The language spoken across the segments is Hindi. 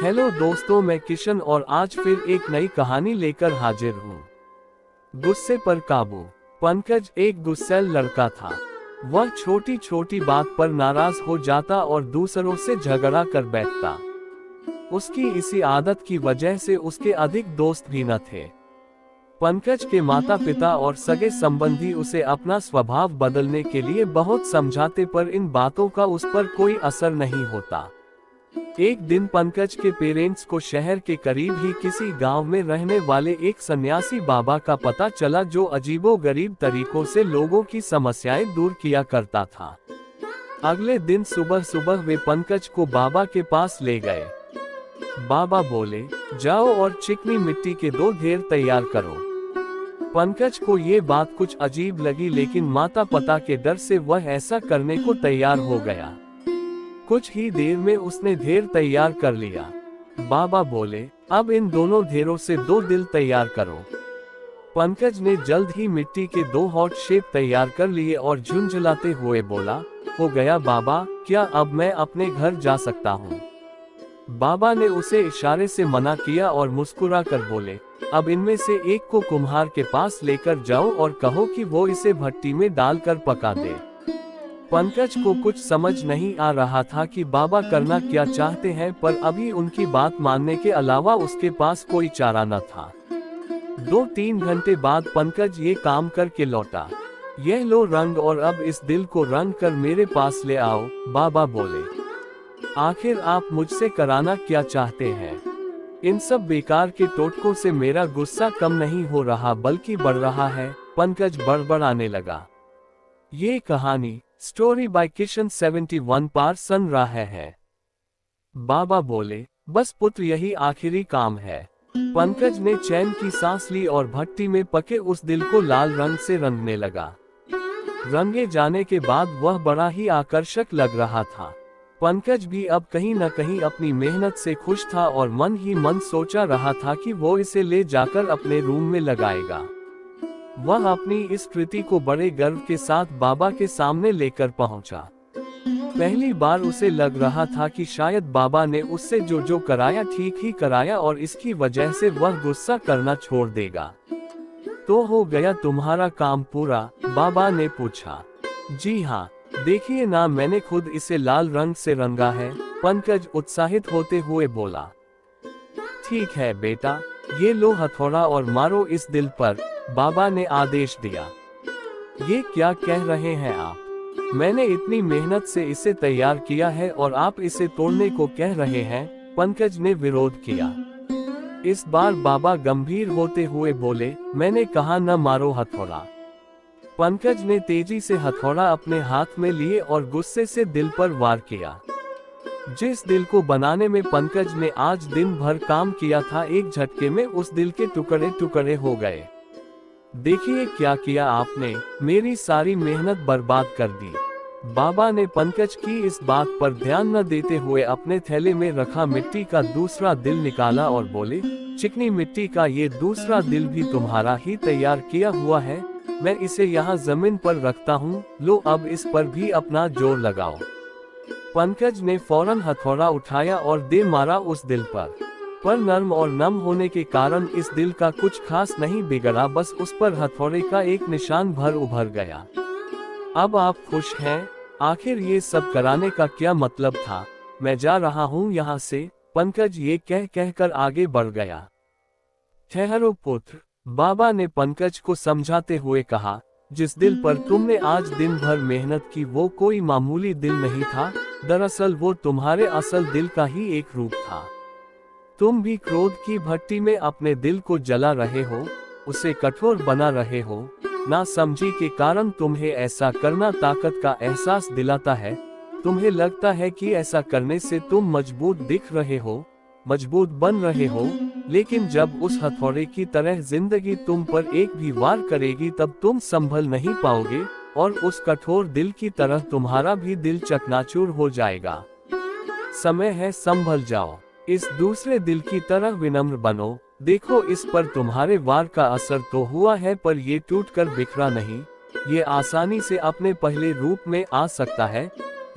हेलो दोस्तों, मैं किशन और आज फिर एक नई कहानी लेकर हाजिर हूँ। गुस्से पर काबू। पंकज एक गुस्सैल लड़का था। वह छोटी छोटी बात पर नाराज हो जाता और दूसरों से झगड़ा कर बैठता। उसकी इसी आदत की वजह से उसके अधिक दोस्त भी न थे। पंकज के माता पिता और सगे संबंधी उसे अपना स्वभाव बदलने के लिए बहुत समझाते, पर इन बातों का उस पर कोई असर नहीं होता। एक दिन पंकज के पेरेंट्स को शहर के करीब ही किसी गांव में रहने वाले एक सन्यासी बाबा का पता चला, जो अजीबोगरीब तरीकों से लोगों की समस्याएं दूर किया करता था। अगले दिन सुबह सुबह वे पंकज को बाबा के पास ले गए। बाबा बोले, जाओ और चिकनी मिट्टी के 2 ढेर तैयार करो। पंकज को ये बात कुछ अजीब लगी, लेकिन माता पिता के डर से वह ऐसा करने को तैयार हो गया। कुछ ही देर में उसने ढेर तैयार कर लिया। बाबा बोले, अब इन दोनों ढेरों से 2 दिल तैयार करो। पंकज ने जल्द ही मिट्टी के 2 हॉट शेप तैयार कर लिए और झुंझलाते हुए बोला, हो गया बाबा, क्या अब मैं अपने घर जा सकता हूँ? बाबा ने उसे इशारे से मना किया और मुस्कुरा कर बोले, अब इनमें से एक को कुम्हार के पास लेकर जाओ और कहो कि वो इसे भट्टी में डालकर पका दे। पंकज को कुछ समझ नहीं आ रहा था कि बाबा करना क्या चाहते हैं, पर अभी उनकी बात मानने के अलावा उसके पास कोई चारा न था। 2-3 घंटे बाद पंकज ये काम करके लौटा। यह लो रंग और अब इस दिल को रंग कर मेरे पास ले आओ, बाबा बोले। आखिर आप मुझसे कराना क्या चाहते हैं? इन सब बेकार के टोटकों से मेरा गुस्सा कम नहीं हो रहा बल्कि बढ़ रहा है, पंकज बड़बड़ाने लगा। ये कहानी स्टोरी बाय किशन 71 पार सन रहा है। बाबा बोले, बस पुत्र यही आखिरी काम है। पंकज ने चैन की सांस ली और भट्टी में पके उस दिल को लाल रंग से रंगने लगा। रंगे जाने के बाद वह बड़ा ही आकर्षक लग रहा था। पंकज भी अब कहीं न कहीं अपनी मेहनत से खुश था और मन ही मन सोचा रहा था कि वो इसे ले जाकर अपने रूम में लगाएगा। वह अपनी इस कृति को बड़े गर्व के साथ बाबा के सामने लेकर पहुंचा। पहली बार उसे लग रहा था कि शायद बाबा ने उससे जो कराया ठीक ही कराया और इसकी वजह से वह गुस्सा करना छोड़ देगा। तो हो गया तुम्हारा काम पूरा? बाबा ने पूछा। जी हाँ, देखिए ना, मैंने खुद इसे लाल रंग से रंगा है, पंकज उत्साहित होते हुए बोला। ठीक है बेटा, ये लो हथौड़ा और मारो इस दिल पर, बाबा ने आदेश दिया। ये क्या कह रहे हैं आप? मैंने इतनी मेहनत से इसे तैयार किया है और आप इसे तोड़ने को कह रहे हैं, पंकज ने विरोध किया। इस बार बाबा गंभीर होते हुए बोले, मैंने कहा न मारो हथौड़ा। पंकज ने तेजी से हथौड़ा अपने हाथ में लिए और गुस्से से दिल पर वार किया। जिस दिल को बनाने में पंकज ने आज दिन भर काम किया था, एक झटके में उस दिल के टुकड़े टुकड़े हो गए। देखिए क्या किया आपने, मेरी सारी मेहनत बर्बाद कर दी। बाबा ने पंकज की इस बात पर ध्यान न देते हुए अपने थैले में रखा मिट्टी का दूसरा दिल निकाला और बोले, चिकनी मिट्टी का ये दूसरा दिल भी तुम्हारा ही तैयार किया हुआ है। मैं इसे यहाँ जमीन पर रखता हूँ, लो अब इस पर भी अपना जोर लगाओ। पंकज ने फौरन हथौड़ा उठाया और दे मारा उस दिल पर नर्म और नम होने के कारण इस दिल का कुछ खास नहीं बिगड़ा, बस उस पर हथौड़े का एक निशान भर उभर गया। अब आप खुश हैं? आखिर ये सब कराने का क्या मतलब था? मैं जा रहा हूँ यहाँ से, पंकज ये कहकर आगे बढ़ गया। ठहरो पुत्र, बाबा ने पंकज को समझाते हुए कहा, जिस दिल पर तुमने आज दिन भर मेहनत की वो कोई मामूली दिल नहीं था, दरअसल वो तुम्हारे असल दिल का ही एक रूप था। तुम भी क्रोध की भट्टी में अपने दिल को जला रहे हो, उसे कठोर बना रहे हो। ना समझी के कारण तुम्हें ऐसा करना ताकत का एहसास दिलाता है। तुम्हें लगता है कि ऐसा करने से तुम मजबूत दिख रहे हो, मजबूत बन रहे हो, लेकिन जब उस हथौड़े की तरह जिंदगी तुम पर एक भी वार करेगी तब तुम संभल नहीं पाओगे और उस कठोर दिल की तरह तुम्हारा भी दिल चकनाचूर हो जाएगा। समय है, संभल जाओ। इस दूसरे दिल की तरह विनम्र बनो। देखो, इस पर तुम्हारे वार का असर तो हुआ है, पर ये टूटकर बिखरा नहीं। ये आसानी से अपने पहले रूप में आ सकता है।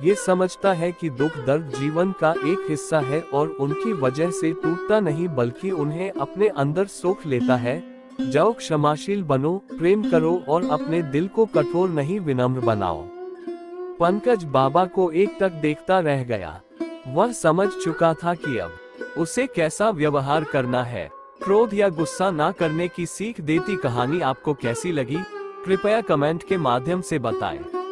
ये समझता है कि दुख दर्द जीवन का एक हिस्सा है और उनकी वजह से टूटता नहीं बल्कि उन्हें अपने अंदर सोख लेता है। जाओ, क्षमाशील बनो, प्रेम करो और अपने दिल को कठोर नहीं विनम्र बनाओ। पंकज बाबा को एक टक देखता रह गया। वह समझ चुका था कि अब उसे कैसा व्यवहार करना है। क्रोध या गुस्सा ना करने की सीख देती कहानी आपको कैसी लगी? कृपया कमेंट के माध्यम से बताएं।